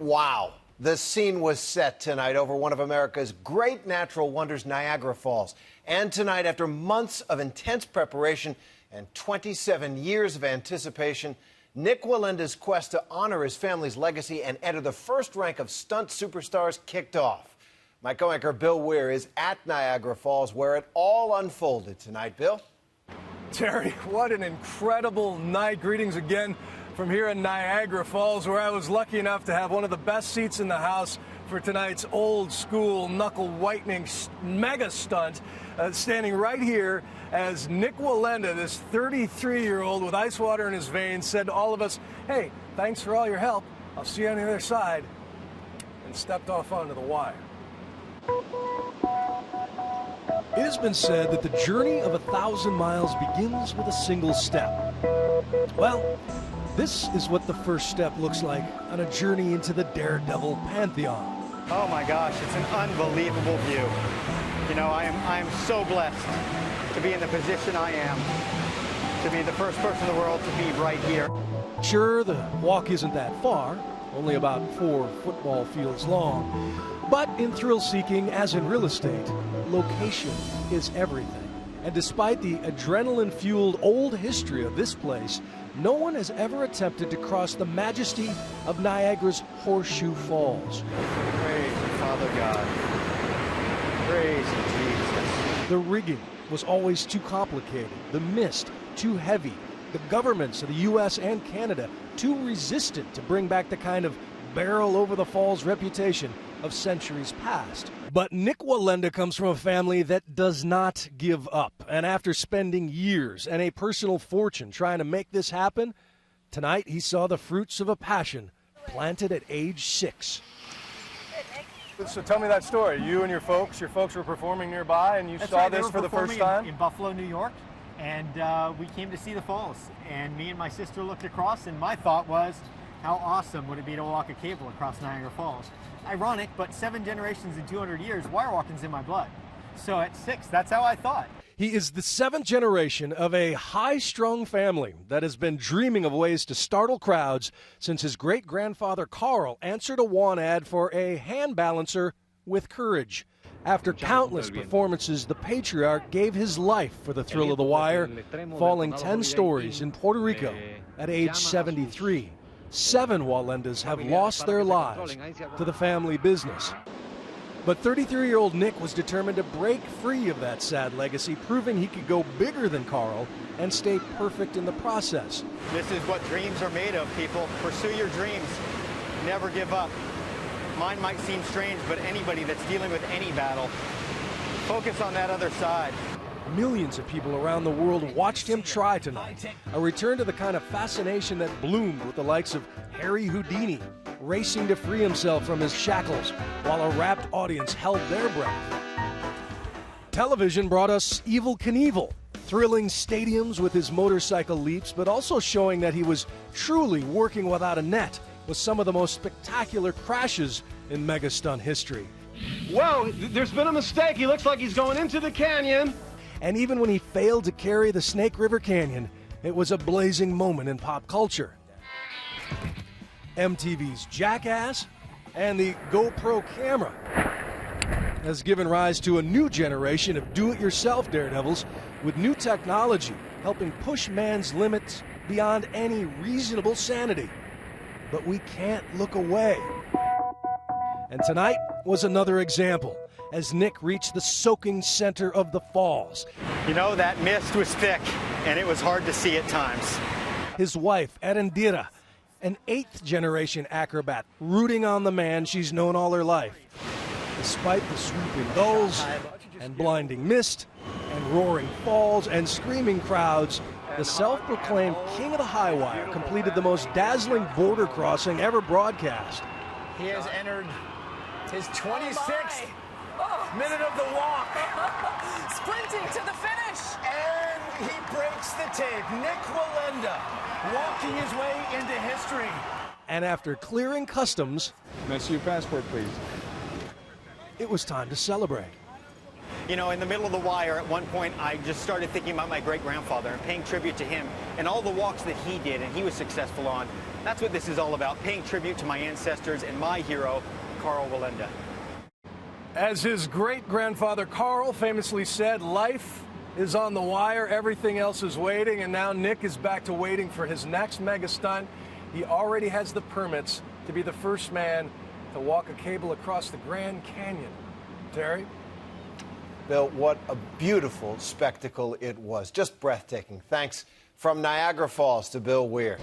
Wow. The scene was set tonight over one of America's great natural wonders, Niagara Falls. And tonight, after months of intense preparation and 27 years of anticipation, Nik Wallenda's quest to honor his family's legacy and enter the first rank of stunt superstars kicked off. My co-anchor Bill Weir is at Niagara Falls, where it all unfolded tonight. Bill? Terry, what an incredible night. Greetings again from here in Niagara Falls, where I was lucky enough to have one of the best seats in the house for tonight's old school knuckle whitening mega stunt, standing right here as Nik Wallenda, this 33-year-old with ice water in his veins, said to all of us, "Hey, thanks for all your help. I'll see you on the other side," and stepped off onto the wire. It has been said that the journey of 1,000 miles begins with a single step. Well, this is what the first step looks like on a journey into the Daredevil pantheon. Oh my gosh, it's an unbelievable view. You know, I am so blessed to be in the position I am, to be the first person in the world to be right here. Sure, the walk isn't that far, only about 4 football fields long. But in thrill-seeking, as in real estate, location is everything. And despite the adrenaline-fueled old history of this place, no one has ever attempted to cross the majesty of Niagara's Horseshoe Falls. Praise Father God. Praise Jesus. The rigging was always too complicated, the mist too heavy, the governments of the U.S. and Canada too resistant to bring back the kind of barrel-over-the-falls reputation of centuries past. But Nik Wallenda comes from a family that does not give up. And after spending years and a personal fortune trying to make this happen, tonight he saw the fruits of a passion planted at age 6. So tell me that story. You and your folks were performing nearby and you saw this for the first time? In Buffalo, New York, and we came to see the falls. And me and my sister looked across, and my thought was, how awesome would it be to walk a cable across Niagara Falls? Ironic, but 7 generations in 200 years, wire walking's in my blood. So at 6, that's how I thought. He is the 7th generation of a high-strung family that has been dreaming of ways to startle crowds since his great-grandfather Carl answered a want ad for a hand balancer with courage. After countless performances, the patriarch gave his life for the thrill of the wire, falling 10 stories in Puerto Rico at age 73. 7 Wallendas have lost their lives to the family business. But 33-year-old Nik was determined to break free of that sad legacy, proving he could go bigger than Carl and stay perfect in the process. This is what dreams are made of, people. Pursue your dreams. Never give up. Mine might seem strange, but anybody that's dealing with any battle, focus on that other side. Millions of people around the world watched him try tonight. A return to the kind of fascination that bloomed with the likes of Harry Houdini, racing to free himself from his shackles while a rapt audience held their breath. Television brought us Evel Knievel, thrilling stadiums with his motorcycle leaps, but also showing that he was truly working without a net with some of the most spectacular crashes in mega stunt history. Whoa, there's been a mistake. He looks like he's going into the canyon. And even when he failed to carry the Snake River Canyon, it was a blazing moment in pop culture. MTV's Jackass and the GoPro camera has given rise to a new generation of do-it-yourself daredevils with new technology helping push man's limits beyond any reasonable sanity. But we can't look away. And tonight was another example as Nik reached the soaking center of the falls. You know, that mist was thick, and it was hard to see at times. His wife, Erendira, an 8th-generation acrobat, rooting on the man she's known all her life. Despite the swooping gulls and blinding mist and roaring falls and screaming crowds, the self-proclaimed king of the highwire completed the most dazzling border crossing ever broadcast. He has entered his 26th minute of the walk. Sprinting to the finish. And he breaks the tape. Nik Wallenda walking his way into history. And after clearing customs, May I see your passport, please? it was time to celebrate. You know, in the middle of the wire, at one point, I just started thinking about my great-grandfather and paying tribute to him and all the walks that he did and he was successful on. That's what this is all about, paying tribute to my ancestors and my hero, Karl Wallenda. As his great-grandfather Karl famously said, life is on the wire, everything else is waiting, and now Nick is back to waiting for his next mega stunt. He already has the permits to be the first man to walk a cable across the Grand Canyon. Terry? Bill, what a beautiful spectacle it was. Just breathtaking. Thanks from Niagara Falls to Bill Weir.